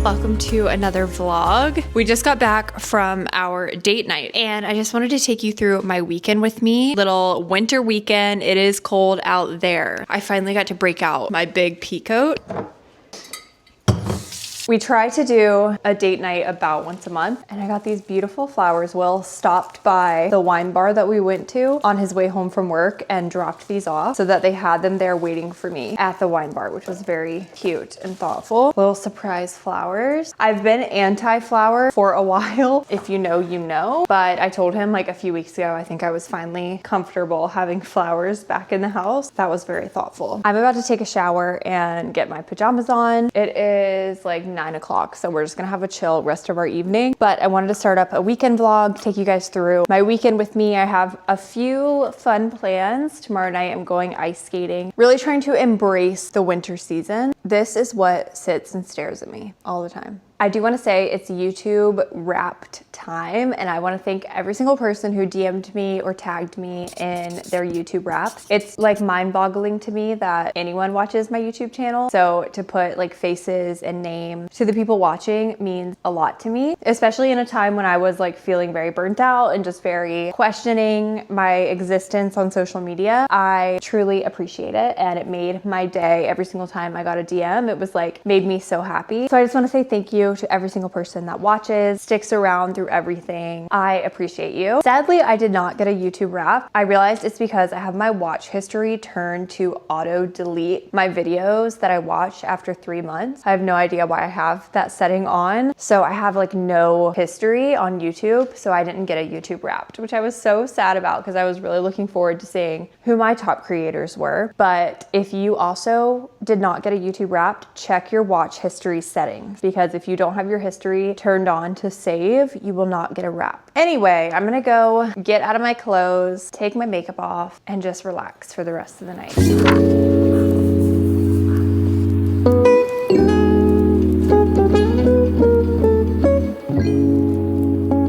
Welcome to another vlog. We just got back from our date night and I just wanted to take you through my weekend with me. Little winter weekend. It is cold out there. I finally got to break out my big pea coat. We try to do a date night about once a month, and I got these beautiful flowers. Will stopped by the wine bar that we went to on his way home from work and dropped these off so that they had them there waiting for me at the wine bar, which was very cute and thoughtful. Little surprise flowers. I've been anti-flower for a while. If you know, you know. But I told him like a few weeks ago, I think I was finally comfortable having flowers back in the house. That was very thoughtful. I'm about to take a shower and get my pajamas on. It is like 9 o'clock, so we're just gonna have a chill rest of our evening. But I wanted to start up a weekend vlog, take you guys through my weekend with me. I have a few fun plans. Tomorrow night I'm going ice skating. Really trying to embrace the winter season. This is what sits and stares at me all the time. I do want to say it's YouTube wrapped time, and I want to thank every single person who DM'd me or tagged me in their YouTube wraps. It's like mind-boggling to me that anyone watches my YouTube channel. So to put like faces and names to the people watching means a lot to me, especially in a time when I was like feeling very burnt out and just very questioning my existence on social media. I truly appreciate it, and it made my day every single time I got a DM. It was like made me so happy. So I just want to say thank you to every single person that watches, sticks around through everything. I appreciate you. Sadly, I did not get a YouTube wrap. I realized it's because I have my watch history turned to auto delete my videos that I watch after 3 months. I have no idea why I have that setting on. So I have like no history on YouTube. So I didn't get a YouTube wrapped, which I was so sad about because I was really looking forward to seeing who my top creators were. But if you also did not get a YouTube wrapped, check your watch history settings, because if you don't have your history turned on to save, you will not get a wrap. Anyway, I'm gonna go get out of my clothes, take my makeup off, and just relax for the rest of the night.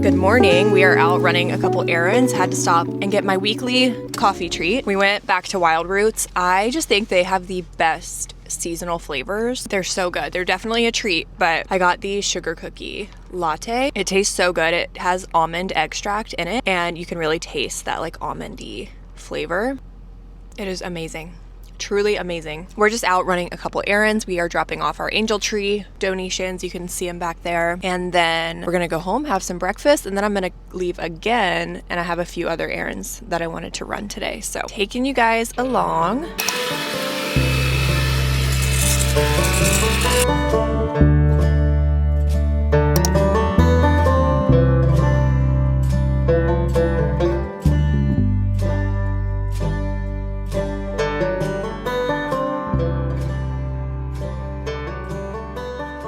Good morning. We are out running a couple errands. Had to stop and get my weekly coffee treat. We went back to Wild Roots. I just think they have the best seasonal flavors. They're so good. They're definitely a treat, but I got the sugar cookie latte. It tastes so good. It has almond extract in it, and you can really taste that like almondy flavor. It is amazing. Truly amazing. We're just out running a couple errands. We are dropping off our angel tree donations. You can see them back there. And then we're gonna go home, have some breakfast, and then I'm gonna leave again. And I have a few other errands that I wanted to run today. So taking you guys along.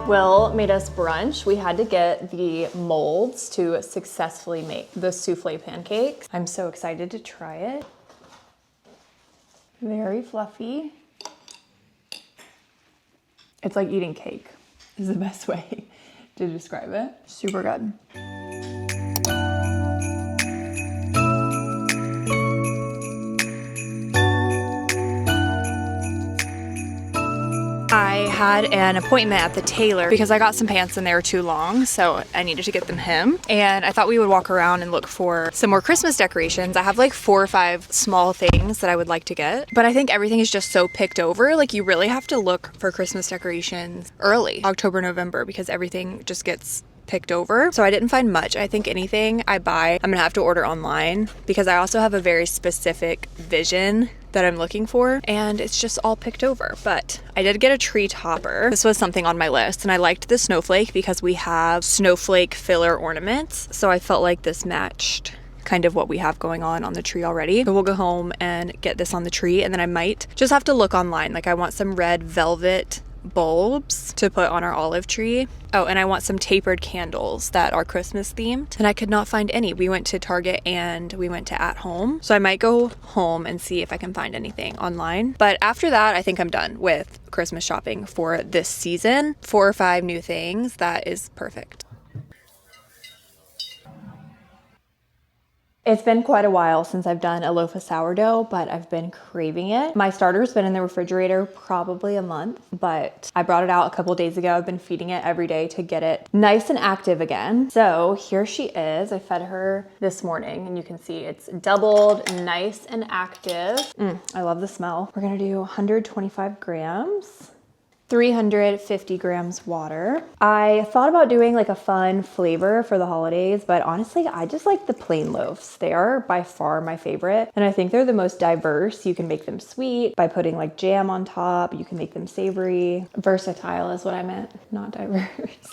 Will made us brunch. We had to get the molds to successfully make the souffle pancakes. I'm so excited to try it. Very fluffy. It's like eating cake is the best way to describe it. Super good. I had an appointment at the tailor because I got some pants and they were too long, so I needed to get them hemmed. And I thought we would walk around and look for some more Christmas decorations. I have like 4 or 5 small things that I would like to get, but I think everything is just so picked over. Like you really have to look for Christmas decorations early, October, November, because everything just gets picked over. So I didn't find much. I think anything I buy, I'm gonna have to order online because I also have a very specific vision that I'm looking for, and it's just all picked over. But I did get a tree topper. This was something on my list, and I liked the snowflake because we have snowflake filler ornaments. So I felt like this matched kind of what we have going on the tree already. So we'll go home and get this on the tree, and then I might just have to look online. Like I want some red velvet bulbs to put on our olive tree. Oh, and I want some tapered candles that are Christmas themed, and I could not find any. We went to Target and we went to At Home. So I might go home and see if I can find anything online. But after that, I think I'm done with Christmas shopping for this season. 4 or 5 new things. That is perfect. It's been quite a while since I've done a loaf of sourdough, but I've been craving it. My starter's been in the refrigerator probably a month, but I brought it out a couple days ago. I've been feeding it every day to get it nice and active again. So here she is. I fed her this morning and you can see it's doubled, nice and active. I love the smell. We're gonna do 125 grams. 350 grams water. I thought about doing like a fun flavor for the holidays, but honestly, I just like the plain loaves. They are by far my favorite. And I think they're the most diverse. You can make them sweet by putting like jam on top. You can make them savory. Versatile is what I meant, not diverse.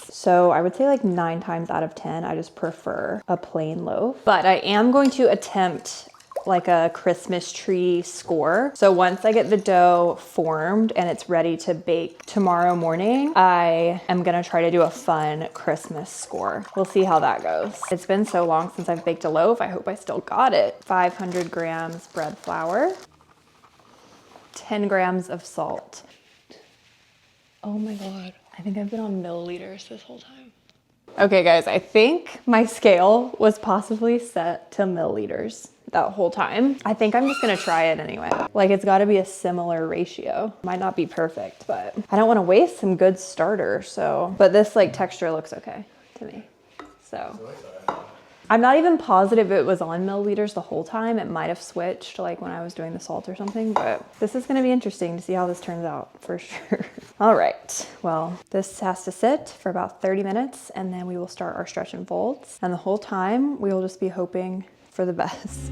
So I would say like 9 times out of 10, I just prefer a plain loaf. But I am going to attempt like a Christmas tree score. So once I get the dough formed and it's ready to bake tomorrow morning, I am gonna try to do a fun Christmas score. We'll see how that goes. It's been so long since I've baked a loaf. I hope I still got it. 500 grams bread flour, 10 grams of salt. Oh my God. I think I've been on milliliters this whole time. Okay guys, I think my scale was possibly set to milliliters that whole time. I think I'm just gonna try it anyway. Like it's gotta be a similar ratio. Might not be perfect, but I don't wanna waste some good starter, so. But this like texture looks okay to me, so. I'm not even positive it was on milliliters the whole time. It might have switched like when I was doing the salt or something, but this is gonna be interesting to see how this turns out for sure. All right, well, this has to sit for about 30 minutes and then we will start our stretch and folds. And the whole time we will just be hoping for the best.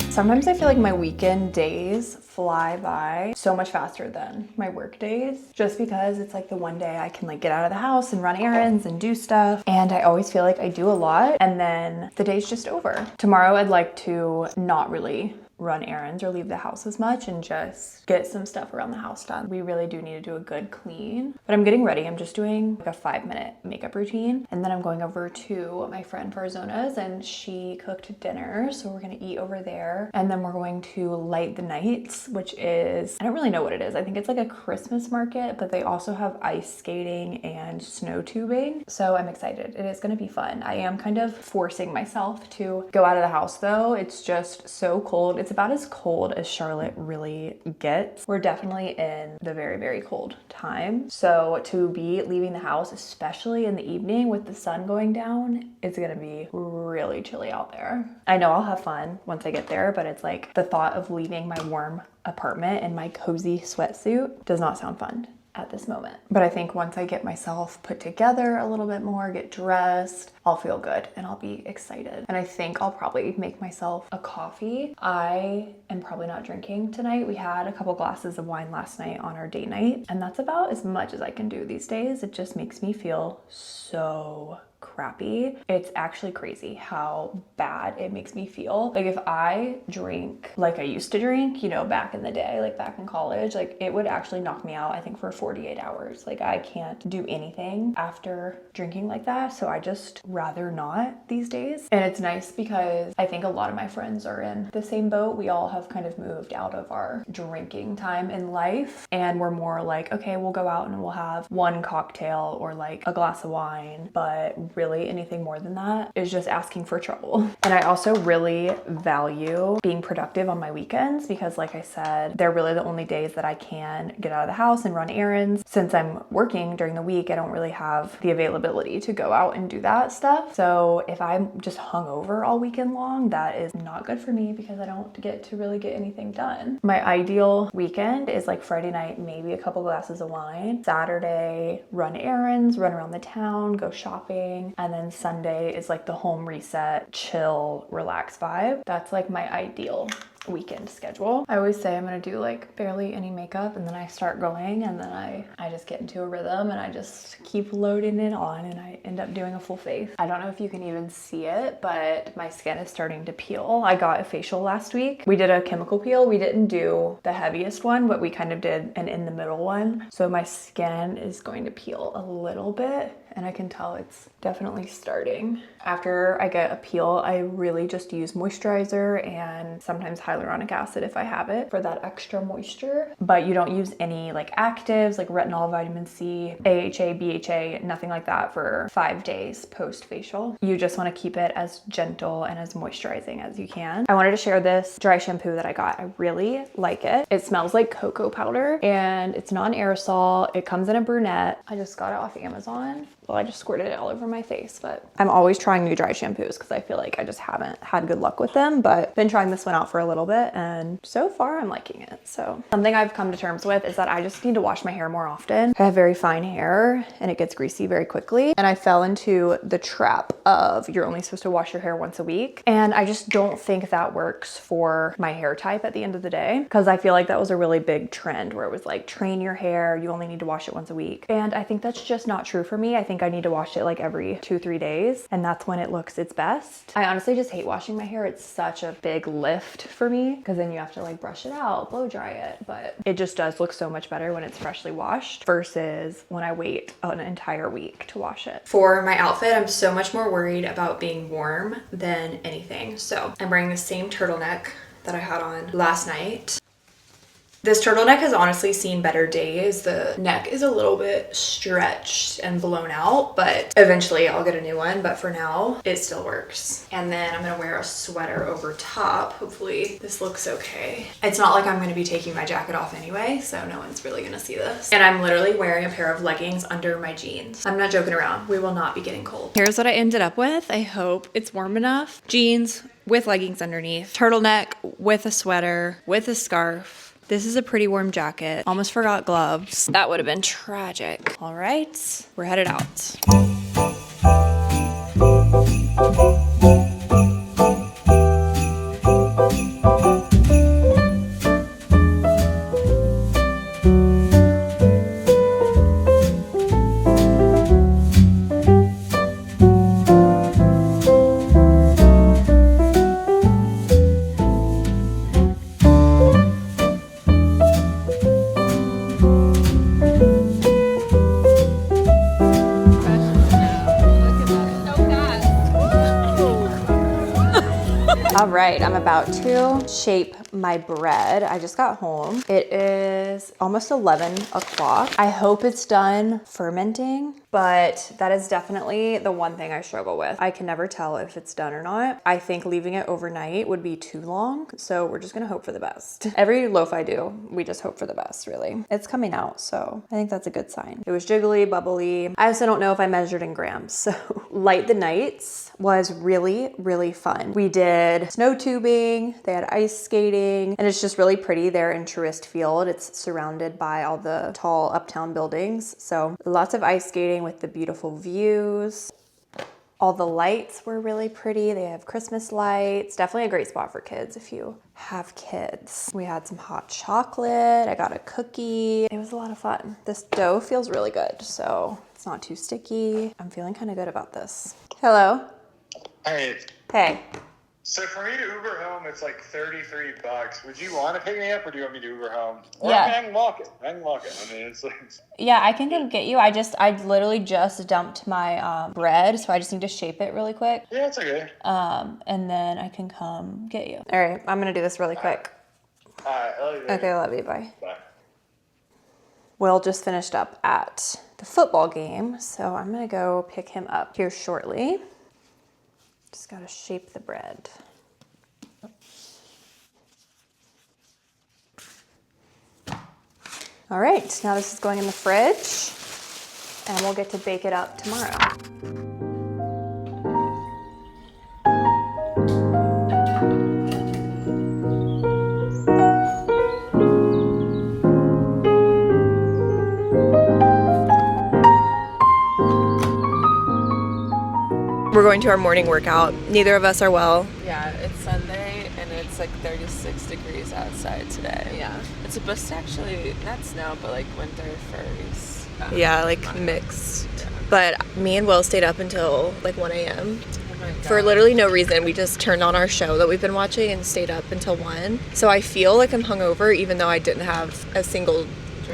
Sometimes I feel like my weekend days fly by so much faster than my work days, just because it's like the one day I can like get out of the house and run errands and do stuff. And I always feel like I do a lot and then the day's just over. Tomorrow I'd like to not really run errands or leave the house as much and just get some stuff around the house done. We really do need to do a good clean, but I'm getting ready. I'm just doing like a 5-minute makeup routine and then I'm going over to my friend Farzona's and she cooked dinner. So we're gonna eat over there and then we're going to light the nights, which is, I don't really know what it is. I think it's like a Christmas market, but they also have ice skating and snow tubing. So I'm excited. It is gonna be fun. I am kind of forcing myself to go out of the house though. It's just so cold. It's about as cold as Charlotte really gets. We're definitely in the very, very cold time. So to be leaving the house, especially in the evening with the sun going down, it's gonna be really chilly out there. I know I'll have fun once I get there, but it's like the thought of leaving my warm apartment in my cozy sweatsuit does not sound fun at this moment. But I think once I get myself put together a little bit more, get dressed, I'll feel good and I'll be excited. And I think I'll probably make myself a coffee. I am probably not drinking tonight. We had a couple glasses of wine last night on our date night, and that's about as much as I can do these days. It just makes me feel so crappy. It's actually crazy how bad it makes me feel. Like if I drink like I used to drink, you know, back in the day, like back in college, like it would actually knock me out, I think, for 48 hours. Like I can't do anything after drinking like that. So I just rather not these days. And it's nice because I think a lot of my friends are in the same boat. We all have kind of moved out of our drinking time in life and we're more like, okay, we'll go out and we'll have one cocktail or like a glass of wine, but really anything more than that is just asking for trouble. And I also really value being productive on my weekends because like I said, they're really the only days that I can get out of the house and run errands. Since I'm working during the week, I don't really have the availability to go out and do that stuff. So if I'm just hungover all weekend long, that is not good for me because I don't get to really get anything done. My ideal weekend is like Friday night, maybe a couple glasses of wine. Saturday, run errands, run around the town, go shopping. And then Sunday is like the home reset, chill, relax vibe. That's like my ideal weekend schedule. I always say I'm gonna do like barely any makeup and then I start going and then I just get into a rhythm and I just keep loading it on and I end up doing a full face. I don't know if you can even see it, but my skin is starting to peel. I got a facial last week. We did a chemical peel. We didn't do the heaviest one, but we kind of did an in the middle one. So my skin is going to peel a little bit and I can tell it's definitely starting. After I get a peel, I really just use moisturizer and sometimes hyaluronic acid if I have it for that extra moisture. But you don't use any like actives like retinol, vitamin C, AHA, BHA, nothing like that for 5 days post facial. You just want to keep it as gentle and as moisturizing as you can. I wanted to share this dry shampoo that I got. I really like it. It smells like cocoa powder and it's non-aerosol. It comes in a brunette. I just got it off Amazon. Well, I just squirted it all over my face, but I'm always trying new dry shampoos because I feel like I just haven't had good luck with them, but been trying this one out for a little bit and so far I'm liking it. So something I've come to terms with is that I just need to wash my hair more often. I have very fine hair and it gets greasy very quickly. And I fell into the trap of you're only supposed to wash your hair once a week. And I just don't think that works for my hair type at the end of the day, because I feel like that was a really big trend where it was like train your hair, you only need to wash it once a week. And I think that's just not true for me. I think I need to wash it like every 2-3 days and that's when it looks its best. I honestly just hate washing my hair. It's such a big lift for me because then you have to like brush it out, blow dry it, but it just does look so much better when it's freshly washed versus when I wait an entire week to wash it. For my outfit, I'm so much more worried about being warm than anything. So I'm wearing the same turtleneck that I had on last night. This turtleneck has honestly seen better days. The neck is a little bit stretched and blown out, but eventually I'll get a new one. But for now, it still works. And then I'm gonna wear a sweater over top. Hopefully this looks okay. It's not like I'm gonna be taking my jacket off anyway, so no one's really gonna see this. And I'm literally wearing a pair of leggings under my jeans. I'm not joking around. We will not be getting cold. Here's what I ended up with. I hope it's warm enough. Jeans with leggings underneath, turtleneck with a sweater, with a scarf. This is a pretty warm jacket. Almost forgot gloves. That would have been tragic. All right, we're headed out. All right, I'm about to shape my bread. I just got home. It is almost 11 o'clock. I hope it's done fermenting, but that is definitely the one thing I struggle with. I can never tell if it's done or not. I think leaving it overnight would be too long, so we're just gonna hope for the best. Every loaf I do, we just hope for the best, really. It's coming out, so I think that's a good sign. It was jiggly, bubbly. I also don't know if I measured in grams, so Light the Nights was really, really fun. We did snow tubing, they had ice skating, and it's just really pretty there in Tourist Field. It's surrounded by all the tall uptown buildings. So lots of ice skating with the beautiful views. All the lights were really pretty. They have Christmas lights. Definitely a great spot for kids if you have kids. We had some hot chocolate. I got a cookie. It was a lot of fun. This dough feels really good, so it's not too sticky. I'm feeling kind of good about this. Hello. Hey. Hey. So for me to Uber home, it's like $33. Would you want to pick me up, or do you want me to Uber home? Or Yeah. I can walk it. I mean, it's like... Yeah, I can come get you. I literally just dumped my bread, so I just need to shape it really quick. Yeah, it's okay. And then I can come get you. All right, I'm gonna do this really quick. All right, I love you. Okay, I love you. Bye. Bye. Will just finished up at the football game, so I'm gonna go pick him up here shortly. Just gotta shape the bread. All right, now this is going in the fridge and we'll get to bake it up tomorrow. We're going to our morning workout. Neither of us are well. Yeah, it's Sunday and it's like 36 degrees outside today. Yeah. It's supposed to actually, not snow, but like winter furries. Yeah, like mixed. Yeah. But me and Will stayed up until like 1 a.m. Oh my God. For literally no reason. We just turned on our show that we've been watching and stayed up until 1. So I feel like I'm hungover even though I didn't have a single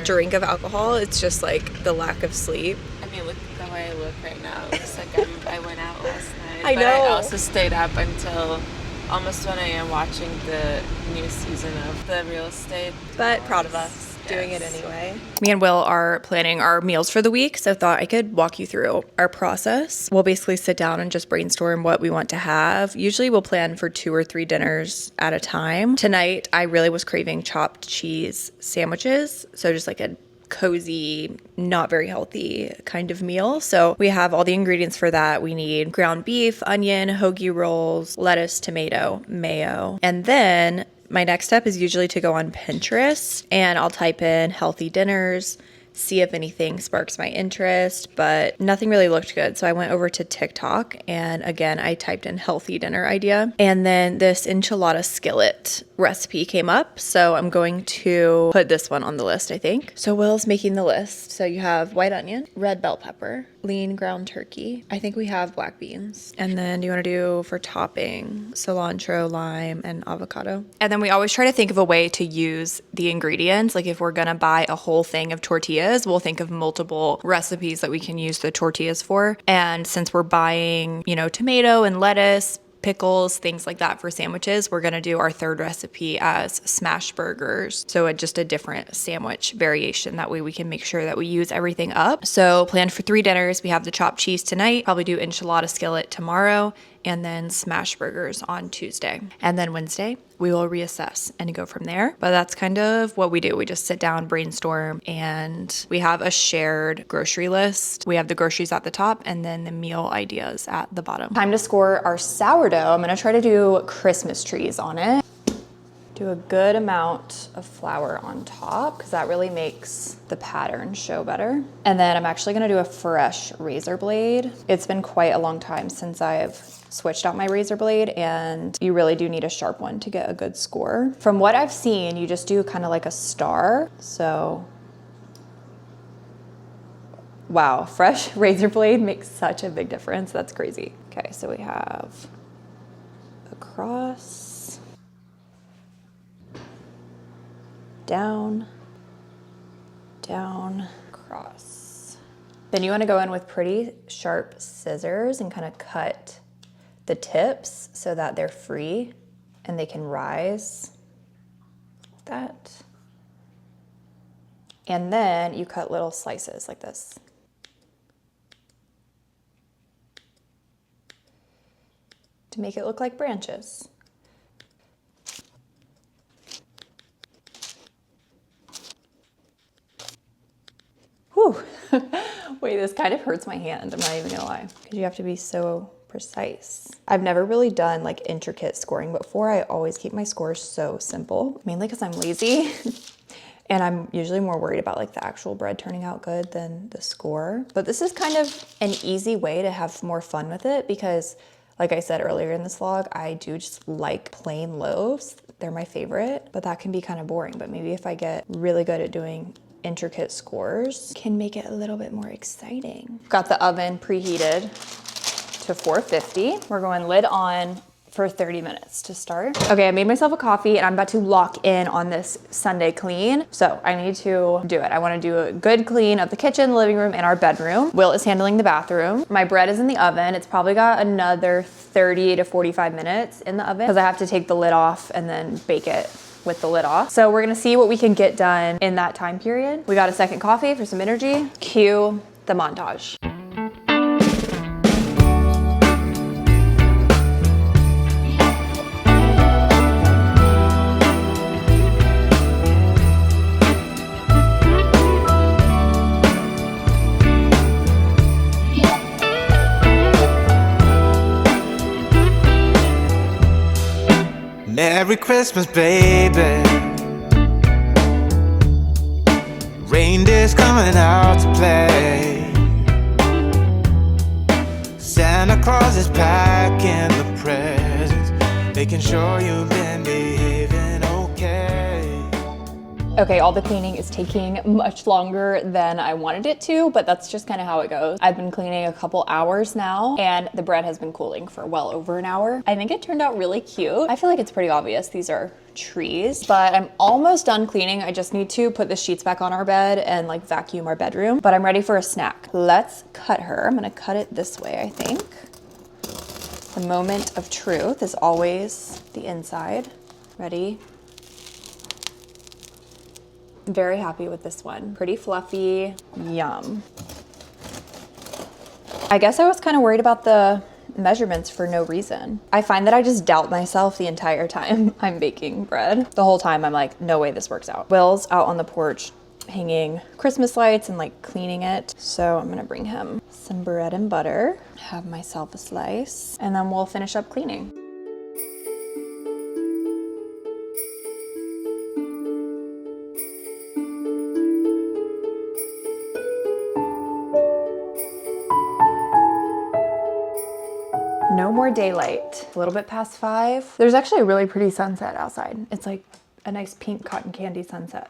drink of alcohol. It's just like the lack of sleep. I mean, look at the way I look right now. It looks like I went out last night. I But know. I also stayed up until almost 1 a.m. watching the new season of The Real Estate. But proud of us. Doing it anyway. Me and Will are planning our meals for the week, so thought I could walk you through our process. We'll basically sit down and just brainstorm what we want to have. Usually we'll plan for 2 or 3 dinners at a time. Tonight, I really was craving chopped cheese sandwiches, so just like a cozy, not very healthy kind of meal. So we have all the ingredients for that. We need ground beef, onion, hoagie rolls, lettuce, tomato, mayo, and then my next step is usually to go on Pinterest and I'll type in healthy dinners, see if anything sparks my interest, but nothing really looked good. So I went over to TikTok and again, I typed in healthy dinner idea. And then this enchilada skillet recipe came up. So I'm going to put this one on the list, I think. So Will's making the list. So you have white onion, red bell pepper, lean ground turkey. I think we have black beans. And then do you want to do for topping cilantro, lime, and avocado? And then we always try to think of a way to use the ingredients. Like if we're going to buy a whole thing of tortillas, we'll think of multiple recipes that we can use the tortillas for. And since we're buying, tomato and lettuce, pickles, things like that for sandwiches, we're going to do our third recipe as smash burgers. So just a different sandwich variation. That way we can make sure that we use everything up. So planned for 3 dinners. We have the chopped cheese tonight, probably do enchilada skillet tomorrow, and then smash burgers on Tuesday. And then Wednesday, we will reassess and go from there. But that's kind of what we do. We just sit down, brainstorm, and we have a shared grocery list. We have the groceries at the top and then the meal ideas at the bottom. Time to score our sourdough. I'm gonna try to do Christmas trees on it. Do a good amount of flour on top because that really makes the pattern show better. And then I'm actually gonna do a fresh razor blade. It's been quite a long time since I've switched out my razor blade and you really do need a sharp one to get a good score. From what I've seen, you just do kind of like a star. So, wow, fresh razor blade makes such a big difference. That's crazy. Okay, so we have across, down, down, cross. Then you want to go in with pretty sharp scissors and kind of cut the tips so that they're free and they can rise like that. And then you cut little slices like this. To make it look like branches. Whew. Wait, this kind of hurts my hand. I'm not even gonna lie, because you have to be so precise. I've never really done like intricate scoring before. I always keep my scores so simple, mainly because I'm lazy. And I'm usually more worried about like the actual bread turning out good than the score. But this is kind of an easy way to have more fun with it because like I said earlier in this vlog, I do just like plain loaves. They're my favorite, but that can be kind of boring. But maybe if I get really good at doing intricate scores, can make it a little bit more exciting. Got the oven preheated to 450. We're going lid on for 30 minutes to start. Okay, I made myself a coffee and I'm about to lock in on this Sunday clean. So I need to do it. I wanna do a good clean of the kitchen, the living room, and our bedroom. Will is handling the bathroom. My bread is in the oven. It's probably got another 30 to 45 minutes in the oven because I have to take the lid off and then bake it with the lid off. So we're gonna see what we can get done in that time period. We got a second coffee for some energy. Cue the montage. Merry Christmas, baby. Reindeer's coming out to play. Santa Claus is packing the presents, making sure you've been behaving okay. Okay, all the cleaning is taking much longer than I wanted it to, but that's just kind of how it goes. I've been cleaning a couple hours now, and the bread has been cooling for well over an hour. I think it turned out really cute. I feel like it's pretty obvious these are trees, but I'm almost done cleaning. I just need to put the sheets back on our bed and like vacuum our bedroom, but I'm ready for a snack. Let's cut her. I'm gonna cut it this way, I think. The moment of truth is always the inside. Ready? Very happy with this one. Pretty fluffy, yum. I guess I was kind of worried about the measurements for no reason. I find that I just doubt myself the entire time I'm baking bread. The whole time I'm like, no way this works out. Will's out on the porch hanging Christmas lights and like cleaning it. So I'm gonna bring him some bread and butter, have myself a slice, and then we'll finish up cleaning. No more daylight. A little bit past 5. There's actually a really pretty sunset outside. It's like a nice pink cotton candy sunset,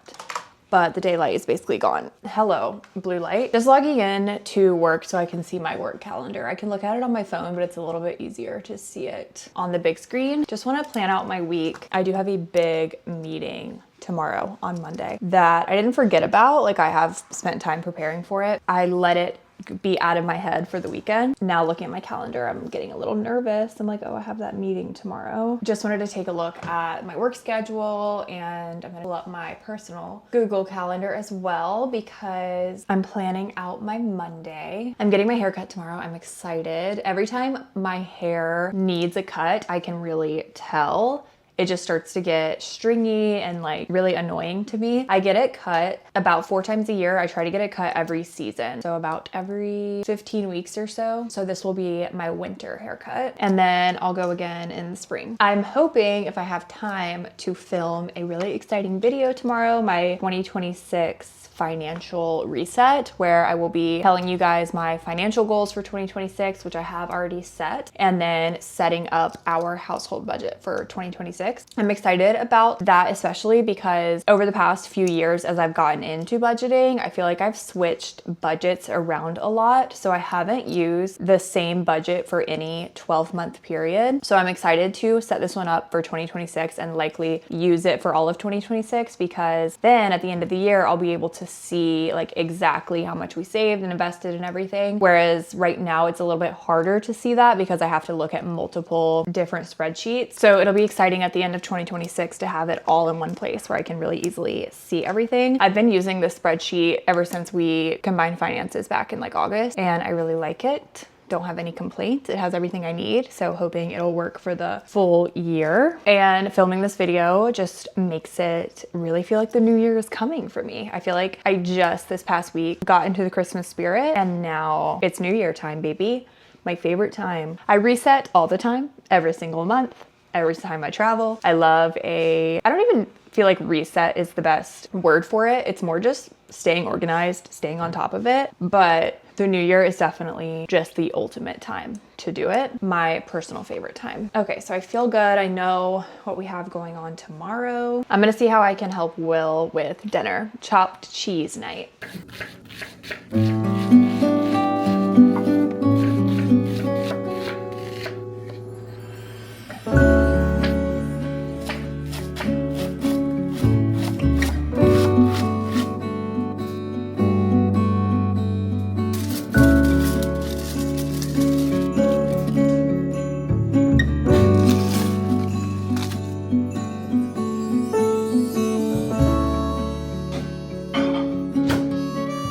but the daylight is basically gone. Hello, blue light. Just logging in to work so I can see my work calendar. I can look at it on my phone, but it's a little bit easier to see it on the big screen. Just want to plan out my week. I do have a big meeting tomorrow on Monday that I didn't forget about. Like, I have spent time preparing for it. I let it be out of my head for the weekend. Now looking at my calendar, I'm getting a little nervous. I'm like, oh, I have that meeting tomorrow. Just wanted to take a look at my work schedule, and I'm gonna pull up my personal Google Calendar as well because I'm planning out my Monday. I'm getting my hair cut tomorrow. I'm excited. Every time my hair needs a cut, I can really tell. It just starts to get stringy and like really annoying to me. I get it cut about 4 times a year. I try to get it cut every season. So about every 15 weeks or so. So this will be my winter haircut. And then I'll go again in the spring. I'm hoping, if I have time, to film a really exciting video tomorrow, my 2026 financial reset, where I will be telling you guys my financial goals for 2026, which I have already set, and then setting up our household budget for 2026. I'm excited about that, especially because over the past few years, as I've gotten into budgeting, I feel like I've switched budgets around a lot. So I haven't used the same budget for any 12-month period. So I'm excited to set this one up for 2026 and likely use it for all of 2026, because then at the end of the year, I'll be able to see like exactly how much we saved and invested and everything. Whereas right now it's a little bit harder to see that because I have to look at multiple different spreadsheets. So it'll be exciting at the end of 2026 to have it all in one place where I can really easily see everything. I've been using this spreadsheet ever since we combined finances back in like August, and I really like it. Don't have any complaints. It has everything I need. So hoping it'll work for the full year. And filming this video just makes it really feel like the new year is coming for me. I feel like I just this past week got into the Christmas spirit, and now it's New Year time, baby. My favorite time. I reset all the time, every single month, every time I travel. I don't even feel like reset is the best word for it. It's more just staying organized, staying on top of it. But the new year is definitely just the ultimate time to do it. My personal favorite time. Okay, so I feel good. I know what we have going on tomorrow. I'm gonna see how I can help Will with dinner. Chopped cheese night.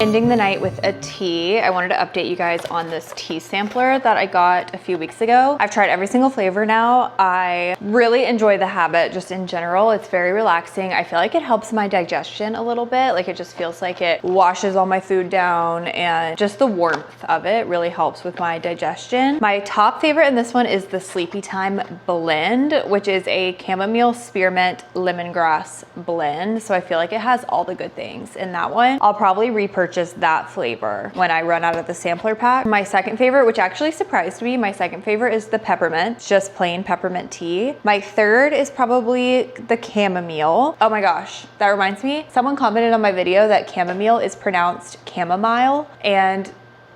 Ending the night with a tea. I wanted to update you guys on this tea sampler that I got a few weeks ago. I've tried every single flavor now. I really enjoy the habit just in general. It's very relaxing. I feel like it helps my digestion a little bit. Like, it just feels like it washes all my food down, and just the warmth of it really helps with my digestion. My top favorite in this one is the Sleepy Time blend, which is a chamomile, spearmint, lemongrass blend. So I feel like it has all the good things in that one. I'll probably repurchase just that flavor when I run out of the sampler pack. My second favorite, which actually surprised me, my second favorite is the peppermint, just plain peppermint tea. My third is probably the chamomile. Oh my gosh, that reminds me, someone commented on my video that chamomile is pronounced chamomile, and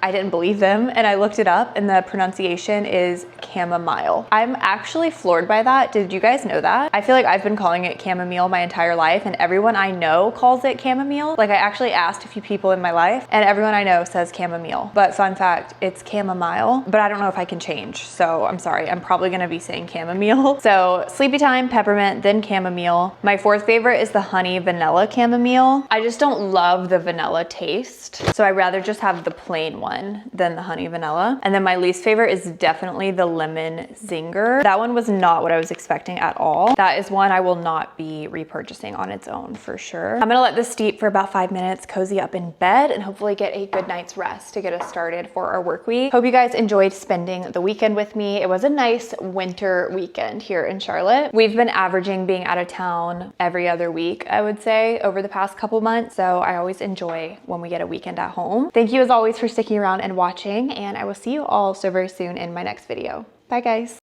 I didn't believe them, and I looked it up and the pronunciation is chamomile. I'm actually floored by that. Did you guys know that? I feel like I've been calling it chamomile my entire life, and everyone I know calls it chamomile. Like, I actually asked a few people in my life and everyone I know says chamomile. But fun fact, it's chamomile, but I don't know if I can change. So I'm sorry, I'm probably gonna be saying chamomile. So sleepy time, peppermint, then chamomile. My fourth favorite is the honey vanilla chamomile. I just don't love the vanilla taste, so I'd rather just have the plain one than the honey vanilla. And then my least favorite is definitely the lemon zinger. That one was not what I was expecting at all. That is one I will not be repurchasing on its own for sure. I'm gonna let this steep for about 5 minutes, cozy up in bed, and hopefully get a good night's rest to get us started for our work week. Hope you guys enjoyed spending the weekend with me. It was a nice winter weekend here in Charlotte. We've been averaging being out of town every other week, I would say, over the past couple months. So I always enjoy when we get a weekend at home. Thank you as always for sticking around and watching, and I will see you all so very soon in my next video. Bye guys.